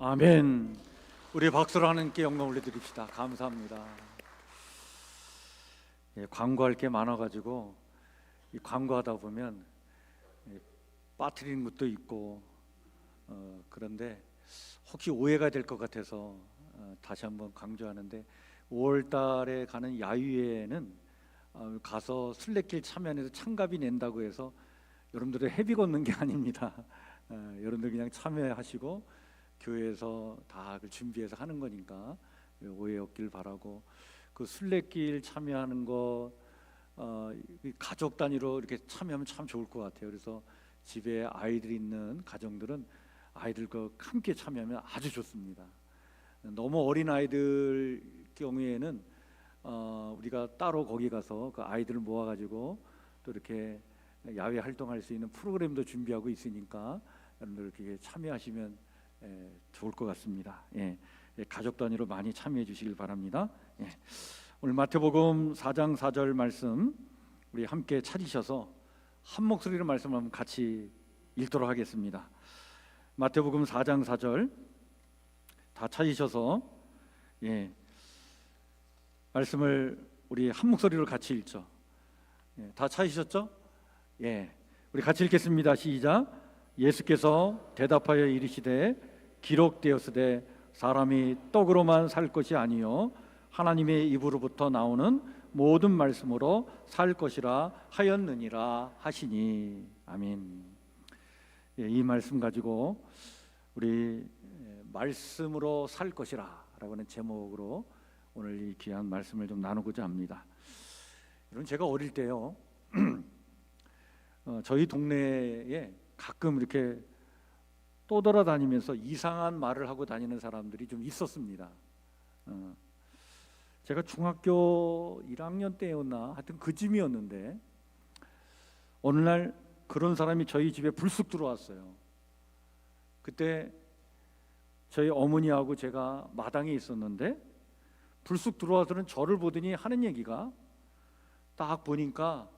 아멘. 우리 박수로 하나님께 영광 올려드립시다. 감사합니다. 광고할 게 많아가지고 이 광고하다 보면 빠뜨리는 것도 있고 그런데 혹시 오해가 될 것 같아서 다시 한번 강조하는데 5월달에 가는 야유회에는 가서 순례길 참여해서 참가비 낸다고 해서 여러분들의 회비 걷는 게 아닙니다. 여러분들 그냥 참여하시고 교회에서 다 준비해서 하는 거니까 오해 없길 바라고, 그 순례길 참여하는 거 가족 단위로 이렇게 참여하면 참 좋을 것 같아요. 그래서 집에 아이들 있는 가정들은 아이들과 함께 참여하면 아주 좋습니다. 너무 어린 아이들 경우에는 우리가 따로 거기 가서 그 아이들을 모아가지고 또 이렇게 야외 활동할 수 있는 프로그램도 준비하고 있으니까 여러분들 이렇게 참여하시면 좋을 것 같습니다. 가족 단위로 많이 참여해 주시길 바랍니다. 오늘 마태복음 4장 4절 말씀 우리 함께 찾으셔서 한 목소리로 말씀을 한번 같이 읽도록 하겠습니다. 마태복음 4장 4절 다 찾으셔서 말씀을 우리 한 목소리로 같이 읽죠. 다 찾으셨죠? 우리 같이 읽겠습니다. 시작. 예수께서 대답하여 이르시되 기록되었으되 사람이 떡으로만 살 것이 아니요 하나님의 입으로부터 나오는 모든 말씀으로 살 것이라 하였느니라 하시니. 아멘. 이 말씀 가지고 우리 말씀으로 살 것이라 라고 하는 제목으로 오늘 이 귀한 말씀을 좀 나누고자 합니다. 여러분, 제가 어릴 때요 저희 동네에 가끔 이렇게 떠돌아다니면서 이상한 말을 하고 다니는 사람들이 좀 있었습니다. 제가 중학교 1학년 때였나 하여튼 그쯤이었는데 어느 날 그런 사람이 저희 집에 불쑥 들어왔어요. 그때 저희 어머니하고 제가 마당에 있었는데 불쑥 들어와서는 저를 보더니 하는 얘기가 딱 보니까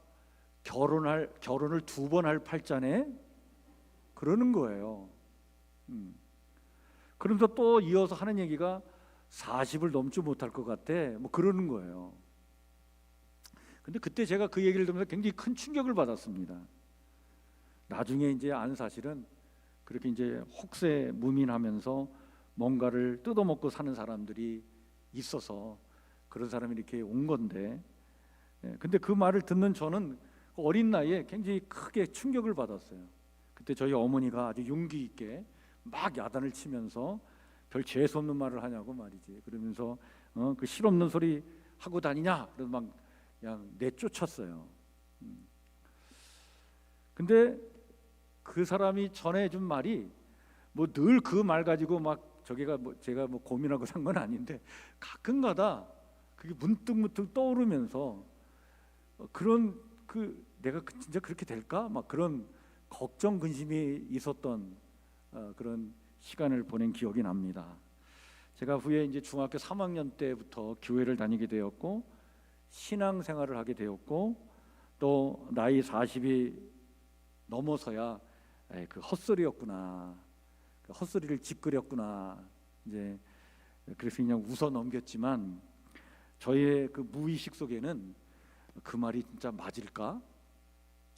결혼을 2번 할 팔자네 그러는 거예요. 그러면서 또 이어서 하는 얘기가 40을 넘지 못할 것 같아 뭐 그러는 거예요. 근데 그때 제가 그 얘기를 들으면서 굉장히 큰 충격을 받았습니다. 나중에 이제 안 사실은 그렇게 이제 혹세 무민하면서 뭔가를 뜯어먹고 사는 사람들이 있어서 그런 사람이 이렇게 온 건데, 근데 그 말을 듣는 저는 어린 나이에 굉장히 크게 충격을 받았어요. 그때 저희 어머니가 아주 용기 있게 막 야단을 치면서 별 재수 없는 말을 하냐고 말이지, 그러면서 그 실없는 소리 하고 다니냐 그래서 막 그냥 내쫓았어요. 근데 그 사람이 전해준 말이 뭐 늘 그 말 가지고 막 저기가 뭐 제가 뭐 고민하고 산 건 아닌데 가끔가다 그게 문득문득 떠오르면서 그런 내가 진짜 그렇게 될까? 막 그런 걱정 근심이 있었던 그런 시간을 보낸 기억이 납니다. 제가 후에 이제 중학교 3학년 때부터 교회를 다니게 되었고 신앙생활을 하게 되었고 또 나이 40이 넘어서야 그 헛소리였구나, 그 헛소리를 짓거렸구나 이제 그래서 그냥 웃어 넘겼지만 저의 그 무의식 속에는 그 말이 진짜 맞을까?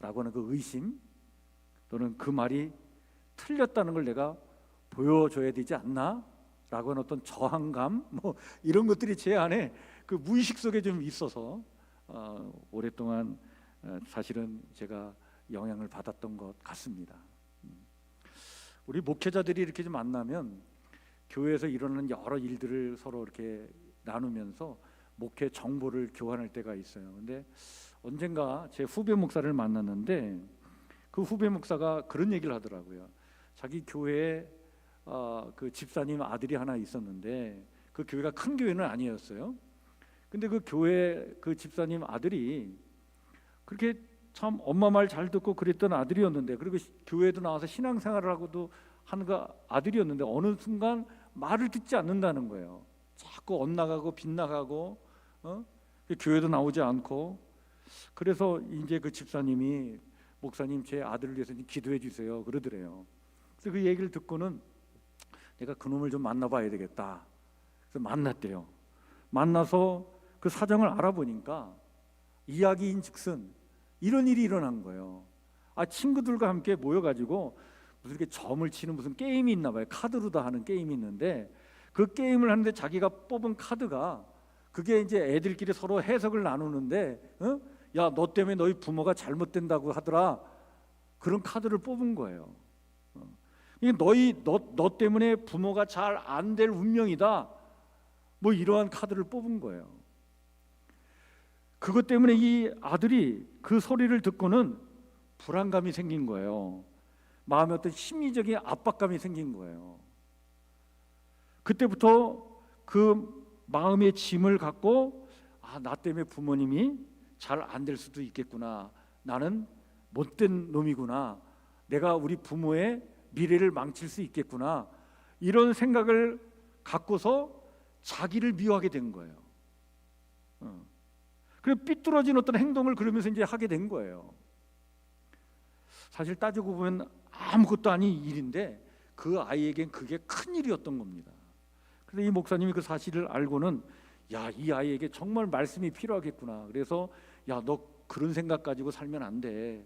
라고 하는 그 의심 또는 그 말이 틀렸다는 걸 내가 보여줘야 되지 않나? 라고 하는 어떤 저항감 뭐 이런 것들이 제 안에 그 무의식 속에 좀 있어서 오랫동안 사실은 제가 영향을 받았던 것 같습니다. 우리 목회자들이 이렇게 좀 만나면 교회에서 일어나는 여러 일들을 서로 이렇게 나누면서 목회 정보를 교환할 때가 있어요. 근데 언젠가 제 후배 목사를 만났는데 그 후배 목사가 그런 얘기를 하더라고요. 자기 교회에 그 집사님 아들이 하나 있었는데 그 교회가 큰 교회는 아니었어요. 근데 그 교회 그 집사님 아들이 그렇게 참 엄마 말 잘 듣고 그랬던 아들이었는데, 그리고 교회도 나와서 신앙생활을 하고도 하는 그 아들이었는데 어느 순간 말을 듣지 않는다는 거예요. 자꾸 엇나가고 빗나가고 교회도 나오지 않고. 그래서 이제 그 집사님이 목사님 제 아들을 위해서 기도해 주세요 그러더래요. 그래서 그 얘기를 듣고는 내가 그놈을 좀 만나봐야 되겠다. 그래서 만났대요. 만나서 그 사정을 알아보니까 이야기인즉슨 이런 일이 일어난 거예요. 친구들과 함께 모여가지고 무슨 이렇게 점을 치는 무슨 게임이 있나 봐요. 카드로 다 하는 게임이 있는데 그 게임을 하는데 자기가 뽑은 카드가 그게 이제 애들끼리 서로 해석을 나누는데 야, 너 때문에 너희 부모가 잘못된다고 하더라. 그런 카드를 뽑은 거예요. 이게 너 때문에 부모가 잘 안 될 운명이다. 뭐 이러한 카드를 뽑은 거예요. 그것 때문에 이 아들이 그 소리를 듣고는 불안감이 생긴 거예요. 마음에 어떤 심리적인 압박감이 생긴 거예요. 그때부터 그 마음의 짐을 갖고 나 때문에 부모님이 잘 안 될 수도 있겠구나. 나는 못된 놈이구나. 내가 우리 부모의 미래를 망칠 수 있겠구나. 이런 생각을 갖고서 자기를 미워하게 된 거예요. 그리고 삐뚤어진 어떤 행동을 그러면서 이제 하게 된 거예요. 사실 따지고 보면 아무것도 아닌 일인데 그 아이에겐 그게 큰 일이었던 겁니다. 그래서 이 목사님이 그 사실을 알고는 이 아이에게 정말 말씀이 필요하겠구나. 그래서 너 그런 생각 가지고 살면 안 돼.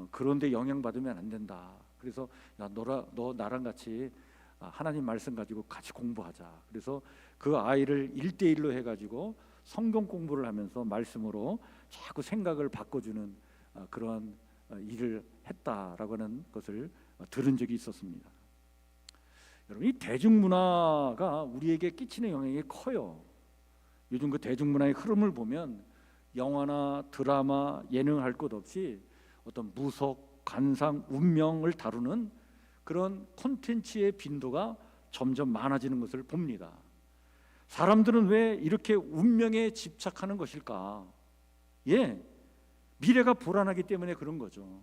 그런데 영향받으면 안 된다. 그래서 너 나랑 같이 하나님 말씀 가지고 같이 공부하자. 그래서 그 아이를 1대1로 해가지고 성경 공부를 하면서 말씀으로 자꾸 생각을 바꿔주는 그러한 일을 했다라고 하는 것을 들은 적이 있었습니다. 여러분, 이 대중문화가 우리에게 끼치는 영향이 커요. 요즘 그 대중문화의 흐름을 보면 영화나 드라마, 예능 할 것 없이 어떤 무속, 관상, 운명을 다루는 그런 콘텐츠의 빈도가 점점 많아지는 것을 봅니다. 사람들은 왜 이렇게 운명에 집착하는 것일까? 미래가 불안하기 때문에 그런 거죠.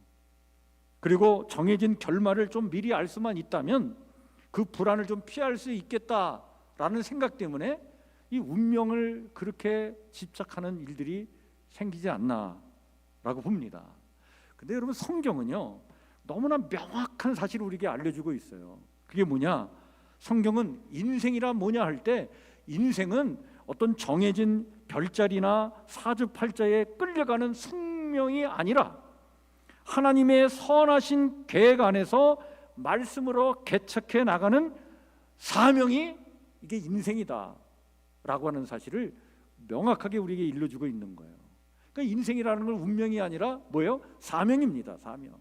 그리고 정해진 결말을 좀 미리 알 수만 있다면 그 불안을 좀 피할 수 있겠다라는 생각 때문에 이 운명을 그렇게 집착하는 일들이 생기지 않나라고 봅니다. 근데 여러분, 성경은요 너무나 명확한 사실을 우리에게 알려주고 있어요. 그게 뭐냐? 성경은 인생이란 뭐냐 할 때 인생은 어떤 정해진 별자리나 사주팔자에 끌려가는 숙명이 아니라 하나님의 선하신 계획 안에서 말씀으로 개척해 나가는 사명이 이게 인생이다 라고 하는 사실을 명확하게 우리에게 일러주고 있는 거예요. 그러니까 인생이라는 건 운명이 아니라 뭐예요? 사명입니다. 사명.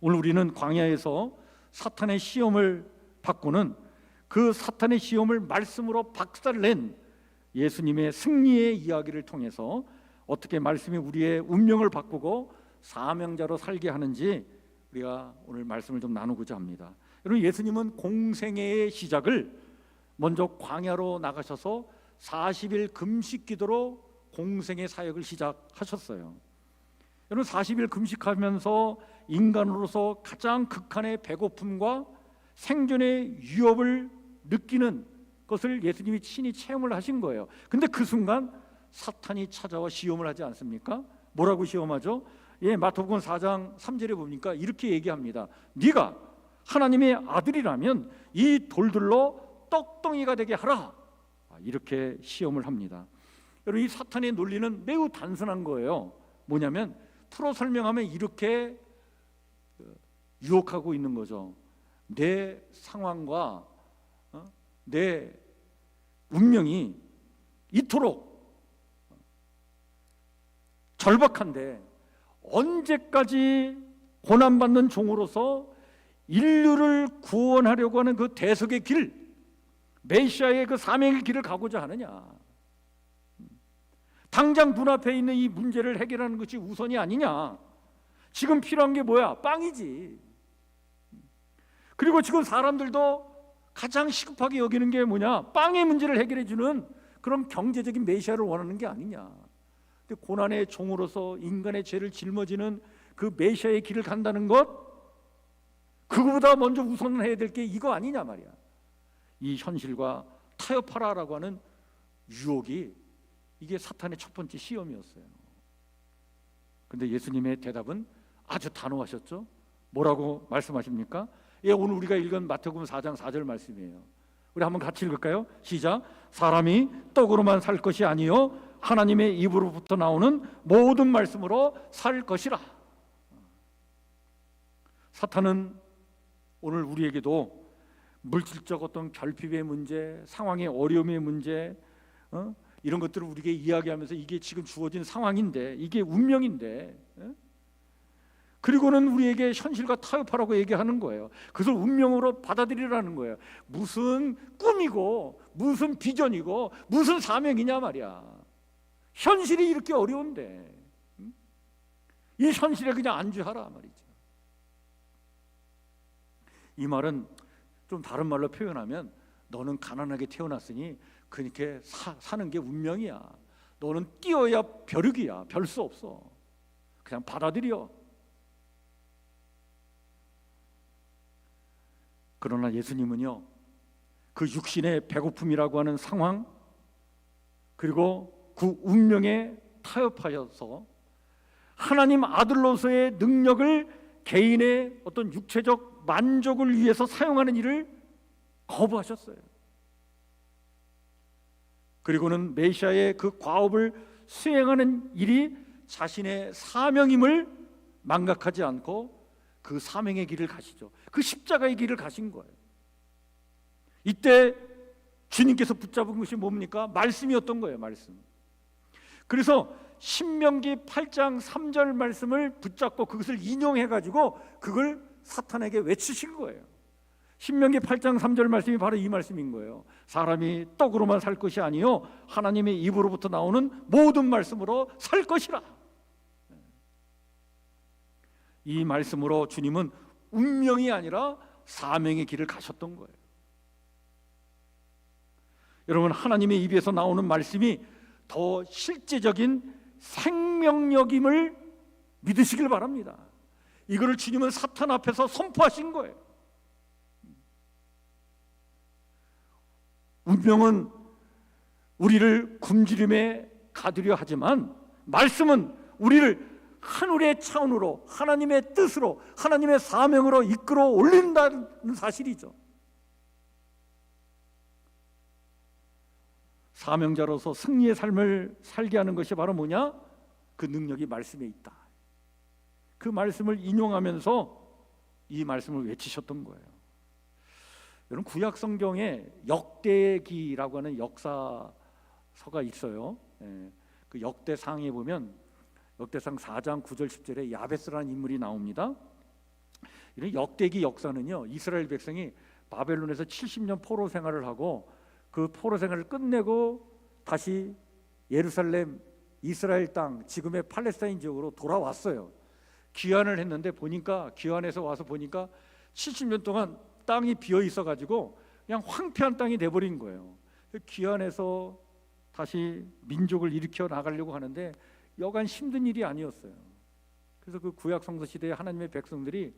오늘 우리는 광야에서 사탄의 시험을 받고는 그 사탄의 시험을 말씀으로 박살낸 예수님의 승리의 이야기를 통해서 어떻게 말씀이 우리의 운명을 바꾸고 사명자로 살게 하는지 우리가 오늘 말씀을 좀 나누고자 합니다. 여러분, 예수님은 공생애의 시작을 먼저 광야로 나가셔서 40일 금식 기도로 공생애 사역을 시작하셨어요. 여러분, 40일 금식하면서 인간으로서 가장 극한의 배고픔과 생존의 위협을 느끼는 것을 예수님이 친히 체험을 하신 거예요. 근데 그 순간 사탄이 찾아와 시험을 하지 않습니까? 뭐라고 시험하죠? 마태복음 4장 3절에 보니까 이렇게 얘기합니다. 네가 하나님의 아들이라면 이 돌들로 떡덩이가 되게 하라. 이렇게 시험을 합니다. 여러분, 이 사탄의 논리는 매우 단순한 거예요. 뭐냐면 풀어 설명하면 이렇게 유혹하고 있는 거죠. 내 상황과 내 운명이 이토록 절박한데 언제까지 고난받는 종으로서 인류를 구원하려고 하는 그 대속의 길, 메시아의 그 사명의 길을 가고자 하느냐? 당장 눈앞에 있는 이 문제를 해결하는 것이 우선이 아니냐? 지금 필요한 게 뭐야? 빵이지. 그리고 지금 사람들도 가장 시급하게 여기는 게 뭐냐? 빵의 문제를 해결해 주는 그런 경제적인 메시아를 원하는 게 아니냐? 근데 고난의 종으로서 인간의 죄를 짊어지는 그 메시아의 길을 간다는 것, 그거보다 먼저 우선은 해야 될 게 이거 아니냐 말이야. 이 현실과 타협하라라고 하는 유혹이 이게 사탄의 첫 번째 시험이었어요. 근데 예수님의 대답은 아주 단호하셨죠. 뭐라고 말씀하십니까? 예, 오늘 우리가 읽은 마태복음 4장 4절 말씀이에요. 우리 한번 같이 읽을까요? 시작. 사람이 떡으로만 살 것이 아니요 하나님의 입으로부터 나오는 모든 말씀으로 살 것이라. 사탄은 오늘 우리에게도 물질적 어떤 결핍의 문제, 상황의 어려움의 문제, 이런 것들을 우리에게 이야기하면서 이게 지금 주어진 상황인데, 이게 운명인데, 그리고는 우리에게 현실과 타협하라고 얘기하는 거예요. 그것을 운명으로 받아들이라는 거예요. 무슨 꿈이고 무슨 비전이고 무슨 사명이냐 말이야. 현실이 이렇게 어려운데 이 현실에 그냥 안주하라 말이죠. 이 말은 좀 다른 말로 표현하면 너는 가난하게 태어났으니 그렇게 사는 게 운명이야. 너는 뛰어야 벼룩이야. 별 수 없어. 그냥 받아들여. 그러나 예수님은요, 그 육신의 배고픔이라고 하는 상황, 그리고 그 운명에 타협하여서 하나님 아들로서의 능력을 개인의 어떤 육체적 만족을 위해서 사용하는 일을 거부하셨어요. 그리고는 메시아의 그 과업을 수행하는 일이 자신의 사명임을 망각하지 않고 그 사명의 길을 가시죠. 그 십자가의 길을 가신 거예요. 이때 주님께서 붙잡은 것이 뭡니까? 말씀이었던 거예요. 말씀. 그래서 신명기 8장 3절 말씀을 붙잡고 그것을 인용해가지고 그걸 사탄에게 외치신 거예요. 신명기 8장 3절 말씀이 바로 이 말씀인 거예요. 사람이 떡으로만 살 것이 아니요 하나님의 입으로부터 나오는 모든 말씀으로 살 것이라. 이 말씀으로 주님은 운명이 아니라 사명의 길을 가셨던 거예요. 여러분, 하나님의 입에서 나오는 말씀이 더 실제적인 생명력임을 믿으시길 바랍니다. 이거를 주님은 사탄 앞에서 선포하신 거예요. 운명은 우리를 굶주림에 가두려 하지만 말씀은 우리를 하늘의 차원으로, 하나님의 뜻으로, 하나님의 사명으로 이끌어 올린다는 사실이죠. 사명자로서 승리의 삶을 살게 하는 것이 바로 뭐냐? 그 능력이 말씀에 있다. 그 말씀을 인용하면서 이 말씀을 외치셨던 거예요. 여러분, 구약 성경에 역대기라고 하는 역사서가 있어요. 그 역대상에 보면 역대상 4장 9절 10절에 야베스라는 인물이 나옵니다. 이런 역대기 역사는요, 이스라엘 백성이 바벨론에서 70년 포로 생활을 하고 그 포로 생활을 끝내고 다시 예루살렘, 이스라엘 땅, 지금의 팔레스타인 지역으로 돌아왔어요. 귀환을 했는데 귀환해서 와서 보니까 70년 동안 땅이 비어 있어가지고 그냥 황폐한 땅이 돼버린 거예요. 귀환해서 다시 민족을 일으켜 나가려고 하는데 여간 힘든 일이 아니었어요. 그래서 그 구약 성서 시대에 하나님의 백성들이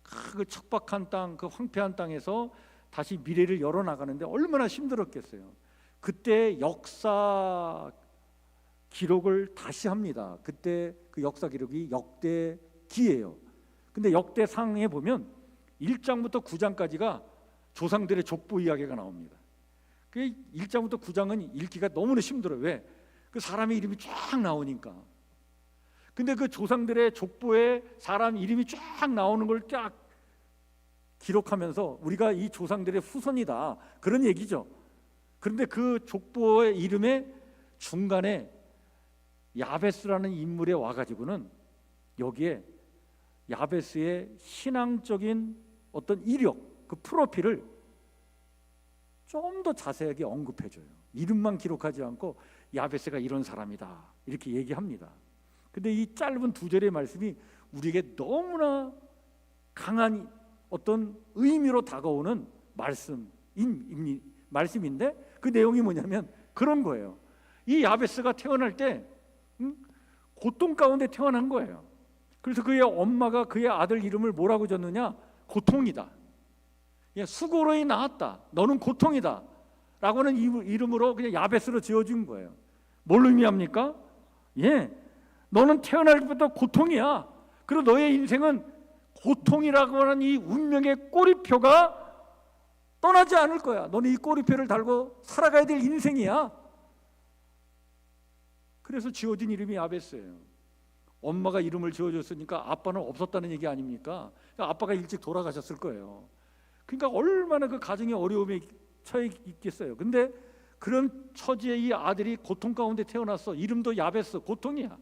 그 척박한 땅, 그 황폐한 땅에서 다시 미래를 열어 나가는데 얼마나 힘들었겠어요. 그때 역사 기록을 다시 합니다. 그때 그 역사 기록이 역대기예요. 근데 역대상에 보면 1장부터 9장까지가 조상들의 족보 이야기가 나옵니다. 그 1장부터 9장은 읽기가 너무나 힘들어요. 왜? 그 사람의 이름이 쫙 나오니까. 근데 그 조상들의 족보에 사람 이름이 쫙 나오는 걸 쫙 기록하면서 우리가 이 조상들의 후손이다, 그런 얘기죠. 그런데 그 족보의 이름의 중간에 야베스라는 인물에 와가지고는 여기에 야베스의 신앙적인 어떤 이력, 그 프로필을 좀 더 자세하게 언급해줘요. 이름만 기록하지 않고 야베스가 이런 사람이다 이렇게 얘기합니다. 근데 이 짧은 2절의 말씀이 우리에게 너무나 강한 어떤 의미로 다가오는 말씀인데 그 내용이 뭐냐면 그런 거예요. 이 야베스가 태어날 때 고통 가운데 태어난 거예요. 그래서 그의 엄마가 그의 아들 이름을 뭐라고 줬느냐? 고통이다. 수고로이 낳았다. 너는 고통이다. 라고 하는 이름으로 그냥 야베스로 지어준 거예요. 뭘 의미합니까? 너는 태어날 때부터 고통이야. 그리고 너의 인생은 고통이라고 하는 이 운명의 꼬리표가 떠나지 않을 거야. 너는 이 꼬리표를 달고 살아가야 될 인생이야. 그래서 지어진 이름이 야베스예요. 엄마가 이름을 지어줬으니까 아빠는 없었다는 얘기 아닙니까? 아빠가 일찍 돌아가셨을 거예요. 그러니까 얼마나 그 가정의 어려움에 처해 있겠어요. 근데 그런 처지에 이 아들이 고통 가운데 태어났어. 이름도 야베스, 고통이야.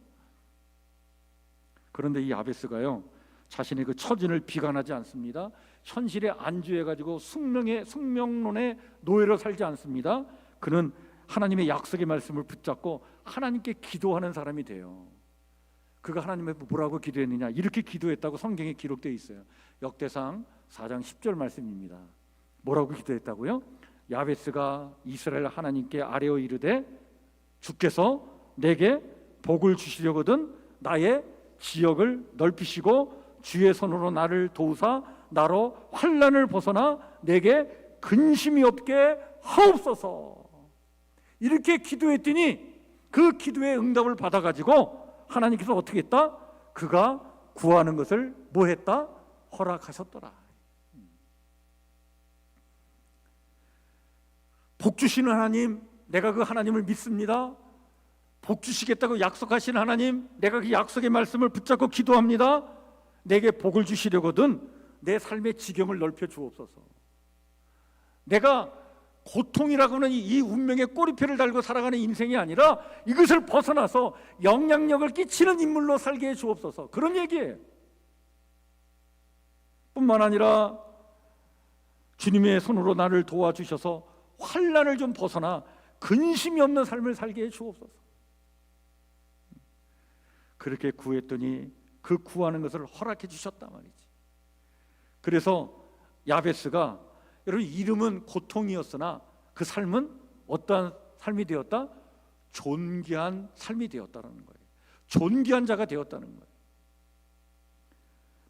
그런데 이 야베스가요, 자신의 그 처진을 비관하지 않습니다. 현실에 안주해가지고 숙명론의 노예로 살지 않습니다. 그는 하나님의 약속의 말씀을 붙잡고 하나님께 기도하는 사람이 돼요. 그가 하나님의 뭐라고 기도했느냐, 이렇게 기도했다고 성경에 기록되어 있어요. 역대상 4장 10절 말씀입니다. 뭐라고 기도했다고요? 야베스가 이스라엘 하나님께 아뢰어 이르되 주께서 내게 복을 주시려거든 나의 지역을 넓히시고 주의 손으로 나를 도우사 나로 환난을 벗어나 내게 근심이 없게 하옵소서. 이렇게 기도했더니 그 기도의 응답을 받아가지고 하나님께서 어떻게 했다? 그가 구하는 것을 뭐 했다? 허락하셨더라. 복 주시는 하나님, 내가 그 하나님을 믿습니다. 복 주시겠다고 약속하신 하나님, 내가 그 약속의 말씀을 붙잡고 기도합니다. 내게 복을 주시려거든 내 삶의 지경을 넓혀 주옵소서. 내가 고통이라고 하는 이 운명의 꼬리표를 달고 살아가는 인생이 아니라 이것을 벗어나서 영향력을 끼치는 인물로 살게 해 주옵소서. 그런 얘기예요. 뿐만 아니라 주님의 손으로 나를 도와주셔서 환난을 좀 벗어나 근심이 없는 삶을 살게 해 주옵소서. 그렇게 구했더니 그 구하는 것을 허락해 주셨단 말이지. 그래서 야베스가, 여러분, 이름은 고통이었으나 그 삶은 어떠한 삶이 되었다? 존귀한 삶이 되었다는 거예요. 존귀한 자가 되었다는 거예요.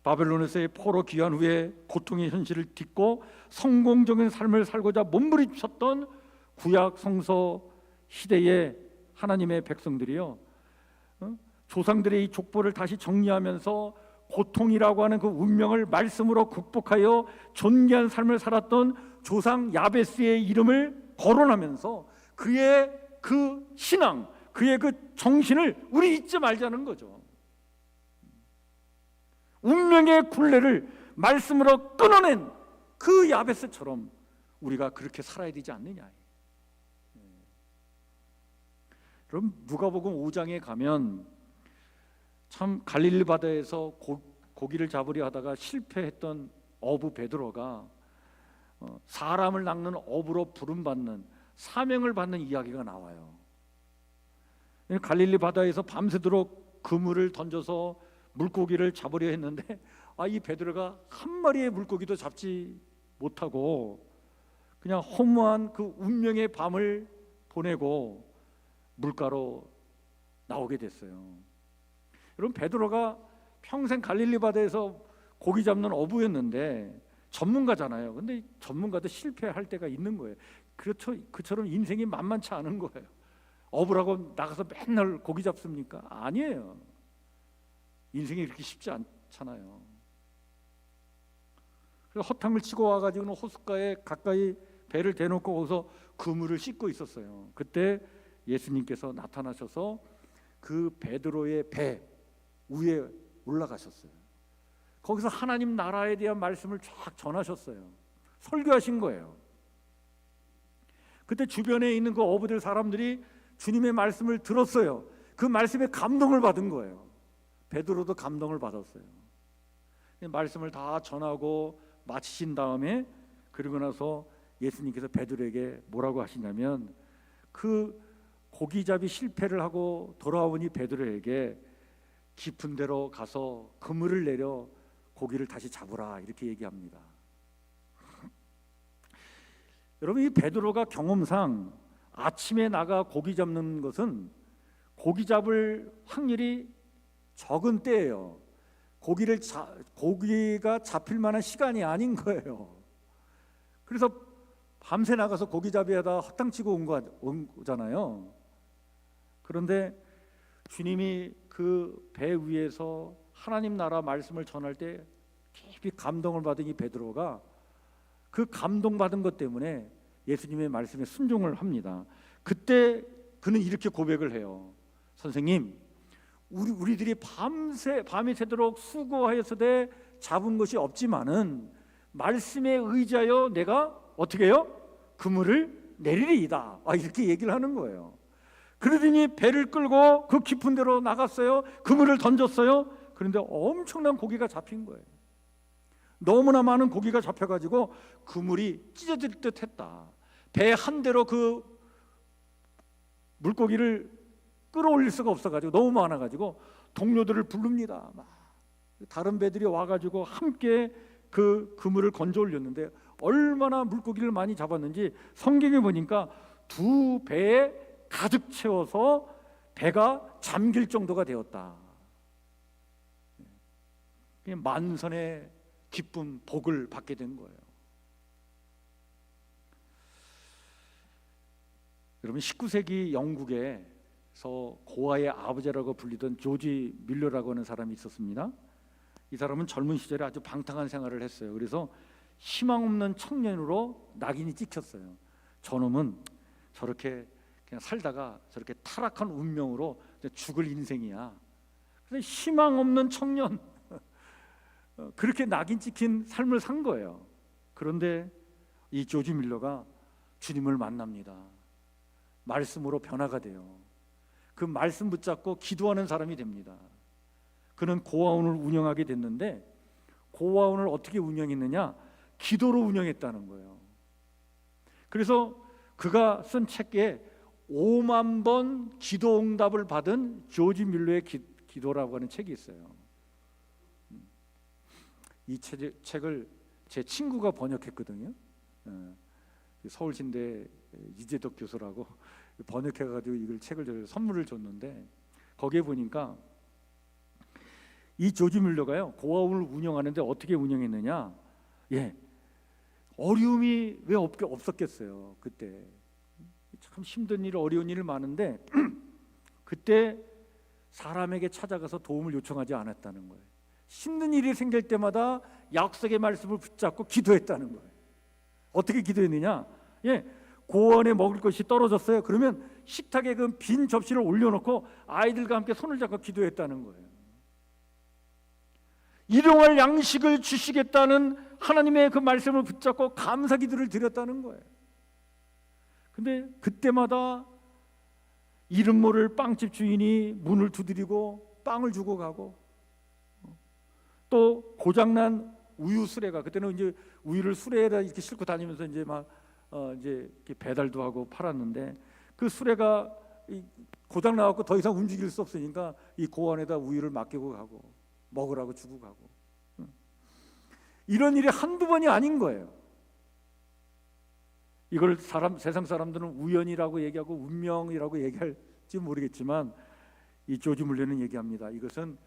바벨론에서의 포로 귀환 후에 고통의 현실을 딛고 성공적인 삶을 살고자 몸부림쳤던 구약 성서 시대의 하나님의 백성들이요, 조상들의 이 족보를 다시 정리하면서 고통이라고 하는 그 운명을 말씀으로 극복하여 존귀한 삶을 살았던 조상 야베스의 이름을 거론하면서 그의 그 신앙, 그의 그 정신을 우리 잊지 말자는 거죠. 운명의 굴레를 말씀으로 끊어낸 그 야베스처럼 우리가 그렇게 살아야 되지 않느냐. 그럼 누가복음 5장에 가면 참 갈릴리 바다에서 고기를 잡으려 하다가 실패했던 어부 베드로가 사람을 낚는 어부로 부름받는, 사명을 받는 이야기가 나와요. 갈릴리 바다에서 밤새도록 그물을 던져서 물고기를 잡으려 했는데 이 베드로가 한 마리의 물고기도 잡지 못하고 그냥 허무한 그 운명의 밤을 보내고 물가로 나오게 됐어요. 여러분, 베드로가 평생 갈릴리 바다에서 고기 잡는 어부였는데 전문가잖아요. 근데 전문가도 실패할 때가 있는 거예요. 그렇죠. 그처럼 인생이 만만치 않은 거예요. 어부라고 나가서 맨날 고기 잡습니까? 아니에요. 인생이 그렇게 쉽지 않잖아요. 그래서 허탕을 치고 와가지고는 호숫가에 가까이 배를 대놓고 거기서 그물을 씻고 있었어요. 그때 예수님께서 나타나셔서 그 베드로의 배 위에 올라가셨어요. 거기서 하나님 나라에 대한 말씀을 쫙 전하셨어요. 설교하신 거예요. 그때 주변에 있는 그 어부들 사람들이 주님의 말씀을 들었어요. 그 말씀에 감동을 받은 거예요. 베드로도 감동을 받았어요. 말씀을 다 전하고 마치신 다음에, 그리고 나서 예수님께서 베드로에게 뭐라고 하시냐면, 그 고기잡이 실패를 하고 돌아오니 베드로에게 깊은 데로 가서 그물을 내려 고기를 다시 잡으라, 이렇게 얘기합니다. 여러분, 이 베드로가 경험상 아침에 나가 고기 잡는 것은 고기 잡을 확률이 적은 때예요. 고기가 잡힐 만한 시간이 아닌 거예요. 그래서 밤새 나가서 고기 잡이하다 허탕치고 온 거잖아요. 그런데 주님이 그 배 위에서 하나님 나라 말씀을 전할 때 깊이 감동을 받은 이 베드로가 그 감동받은 것 때문에 예수님의 말씀에 순종을 합니다. 그때 그는 이렇게 고백을 해요. 선생님, 우리들이 밤이 새도록 수고하여서되 잡은 것이 없지만은 말씀에 의지하여 내가 어떻게 해요? 그물을 내리리이다. 이렇게 얘기를 하는 거예요. 그러더니 배를 끌고 그 깊은 데로 나갔어요. 그물을 던졌어요. 그런데 엄청난 고기가 잡힌 거예요. 너무나 많은 고기가 잡혀가지고 그물이 찢어질 듯 했다. 배 한 대로 그 물고기를 끌어올릴 수가 없어가지고 너무 많아가지고 동료들을 부릅니다. 막 다른 배들이 와가지고 함께 그 그물을 건져 올렸는데 얼마나 물고기를 많이 잡았는지 성경에 보니까 두 배에 가득 채워서 배가 잠길 정도가 되었다. 만선의 기쁨, 복을 받게 된 거예요. 여러분, 19세기 영국에서 고아의 아버지라고 불리던 조지 밀러라고 하는 사람이 있었습니다. 이 사람은 젊은 시절에 아주 방탕한 생활을 했어요. 그래서 희망 없는 청년으로 낙인이 찍혔어요. 저놈은 저렇게 그냥 살다가 저렇게 타락한 운명으로 죽을 인생이야. 그래서 희망 없는 청년, 그렇게 낙인 찍힌 삶을 산 거예요. 그런데 이 조지 밀러가 주님을 만납니다. 말씀으로 변화가 돼요. 그 말씀 붙잡고 기도하는 사람이 됩니다. 그는 고아원을 운영하게 됐는데 고아원을 어떻게 운영했느냐? 기도로 운영했다는 거예요. 그래서 그가 쓴 책에 5만 번 기도 응답을 받은 조지 밀러의 기도라고 하는 책이 있어요. 이 책을 제 친구가 번역했거든요. 서울신대 이재덕 교수라고 번역해가지고 이걸 책을 선물을 줬는데 거기에 보니까 이 조지 밀러가요 고아원을 운영하는데 어떻게 운영했느냐? 어려움이 왜 없었겠어요. 그때 참 힘든 일, 어려운 일 많은데 그때 사람에게 찾아가서 도움을 요청하지 않았다는 거예요. 힘든 일이 생길 때마다 약속의 말씀을 붙잡고 기도했다는 거예요. 어떻게 기도했느냐? 고아원에 먹을 것이 떨어졌어요. 그러면 식탁에 그 빈 접시를 올려놓고 아이들과 함께 손을 잡고 기도했다는 거예요. 일용할 양식을 주시겠다는 하나님의 그 말씀을 붙잡고 감사 기도를 드렸다는 거예요. 근데 그때마다 이름 모를 빵집 주인이 문을 두드리고 빵을 주고 가고, 또 고장난 우유 수레가, 그때는 이제 우유를 수레에다 이렇게 싣고 다니면서 이제 막 이제 이렇게 배달도 하고 팔았는데, 그 수레가 고장 나갖고 더 이상 움직일 수 없으니까 이 고안에다 우유를 맡기고 가고 먹으라고 주고 가고, 이런 일이 한두 번이 아닌 거예요. 이걸 세상 사람들은 우연이라고 얘기하고 운명이라고 얘기할지 모르겠지만 이 조지 밀러는 얘기합니다. 이것은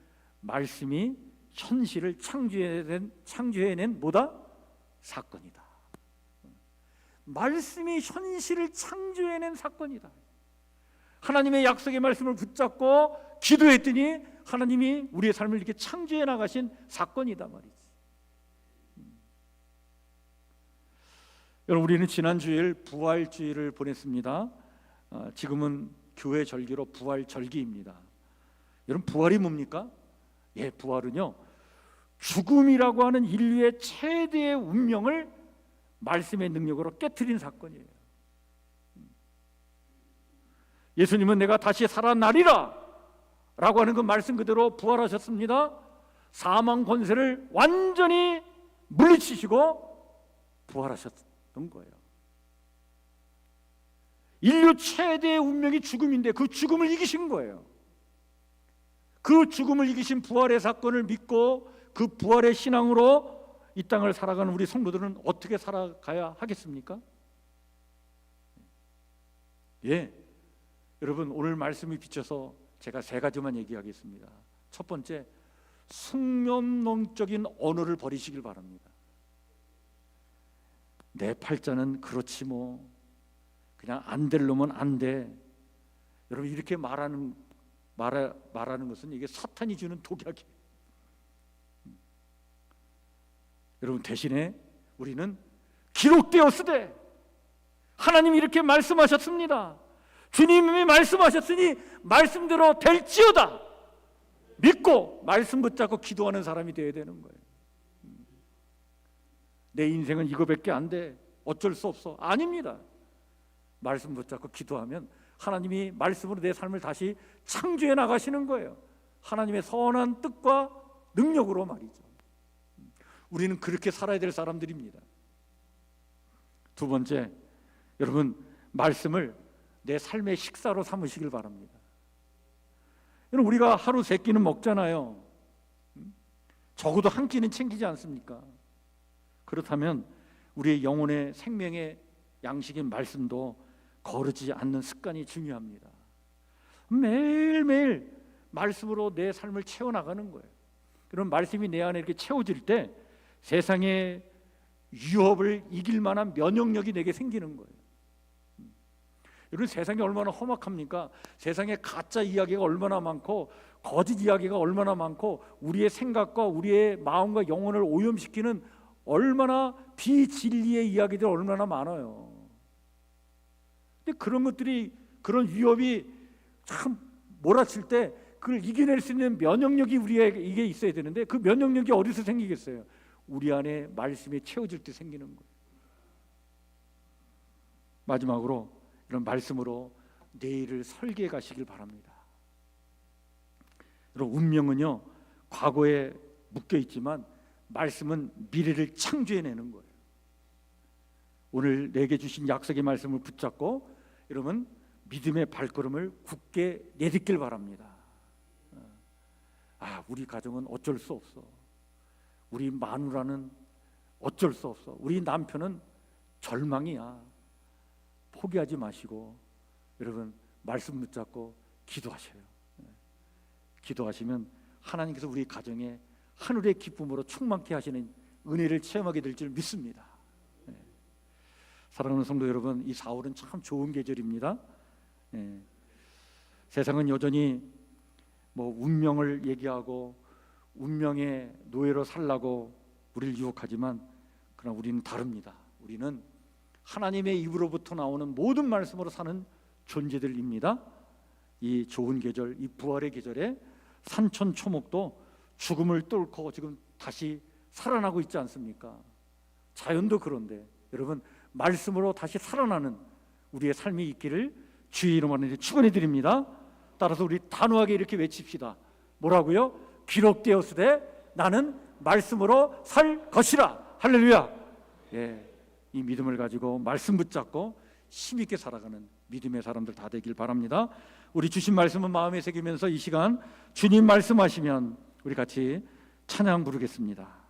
말씀이 현실을 창조해낸 뭐다? 사건이다. 말씀이 현실을 창조해낸 사건이다. 하나님의 약속의 말씀을 붙잡고 기도했더니 하나님이 우리의 삶을 이렇게 창조해 나가신 사건이다 말이지. 여러분, 우리는 지난 주일 부활주일을 보냈습니다. 지금은 교회 절기로 부활절기입니다. 여러분, 부활이 뭡니까? 부활은요, 죽음이라고 하는 인류의 최대의 운명을 말씀의 능력으로 깨트린 사건이에요. 예수님은 내가 다시 살아나리라 라고 하는 그 말씀 그대로 부활하셨습니다. 사망 권세를 완전히 물리치시고 부활하셨던 거예요. 인류 최대의 운명이 죽음인데 그 죽음을 이기신 거예요. 그 죽음을 이기신 부활의 사건을 믿고 그 부활의 신앙으로 이 땅을 살아가는 우리 성도들은 어떻게 살아가야 하겠습니까? 여러분, 오늘 말씀이 비춰서 제가 세 가지만 얘기하겠습니다. 첫 번째, 숙명론적인 언어를 버리시길 바랍니다. 내 팔자는 그렇지 뭐, 그냥 안 될 놈은 안 돼. 여러분, 이렇게 말하는 것은 이게 사탄이 주는 독약이에요. 여러분, 대신에 우리는 기록되었으되 하나님이 이렇게 말씀하셨습니다. 주님이 말씀하셨으니 말씀대로 될지어다 믿고 말씀 붙잡고 기도하는 사람이 되어야 되는 거예요. 내 인생은 이거밖에 안 돼, 어쩔 수 없어. 아닙니다. 말씀 붙잡고 기도하면 하나님이 말씀으로 내 삶을 다시 창조해 나가시는 거예요. 하나님의 선한 뜻과 능력으로 말이죠. 우리는 그렇게 살아야 될 사람들입니다. 두 번째, 여러분, 말씀을 내 삶의 식사로 삼으시길 바랍니다. 여러분, 우리가 하루 세 끼는 먹잖아요. 적어도 한 끼는 챙기지 않습니까? 그렇다면 우리의 영혼의 생명의 양식인 말씀도 거르지 않는 습관이 중요합니다. 매일매일 말씀으로 내 삶을 채워나가는 거예요. 그런 말씀이 내 안에 이렇게 채워질 때 세상의 유혹을 이길 만한 면역력이 내게 생기는 거예요. 여러분, 세상이 얼마나 험악합니까? 세상에 가짜 이야기가 얼마나 많고 거짓 이야기가 얼마나 많고 우리의 생각과 우리의 마음과 영혼을 오염시키는 얼마나 비진리의 이야기들 얼마나 많아요. 근데 그런 것들이, 그런 위협이 참 몰아칠 때 그걸 이겨낼 수 있는 면역력이 우리에게 이게 있어야 되는데 그 면역력이 어디서 생기겠어요? 우리 안에 말씀이 채워질 때 생기는 거예요. 마지막으로 이런 말씀으로 내일을 설계해 가시길 바랍니다. 여러분, 운명은요 과거에 묶여 있지만 말씀은 미래를 창조해내는 거예요. 오늘 내게 주신 약속의 말씀을 붙잡고 여러분 믿음의 발걸음을 굳게 내딛길 바랍니다. 우리 가정은 어쩔 수 없어. 우리 마누라는 어쩔 수 없어. 우리 남편은 절망이야. 포기하지 마시고 여러분 말씀 붙잡고 기도하셔요. 기도하시면 하나님께서 우리 가정에 하늘의 기쁨으로 충만케 하시는 은혜를 체험하게 될 줄 믿습니다. 사랑하는 성도 여러분, 이 4월은 참 좋은 계절입니다. 세상은 여전히 운명을 얘기하고 운명의 노예로 살라고 우리를 유혹하지만 그러나 우리는 다릅니다. 우리는 하나님의 입으로부터 나오는 모든 말씀으로 사는 존재들입니다. 이 좋은 계절, 이 부활의 계절에 산천초목도 죽음을 뚫고 지금 다시 살아나고 있지 않습니까? 자연도 그런데 여러분 말씀으로 다시 살아나는 우리의 삶이 있기를 주의 이름으로 축원해 드립니다. 따라서 우리 단호하게 이렇게 외칩시다. 뭐라고요? 기록되었으되 나는 말씀으로 살 것이라. 할렐루야. 이 믿음을 가지고 말씀 붙잡고 힘있게 살아가는 믿음의 사람들 다 되길 바랍니다. 우리 주신 말씀은 마음에 새기면서 이 시간 주님 말씀하시면 우리 같이 찬양 부르겠습니다.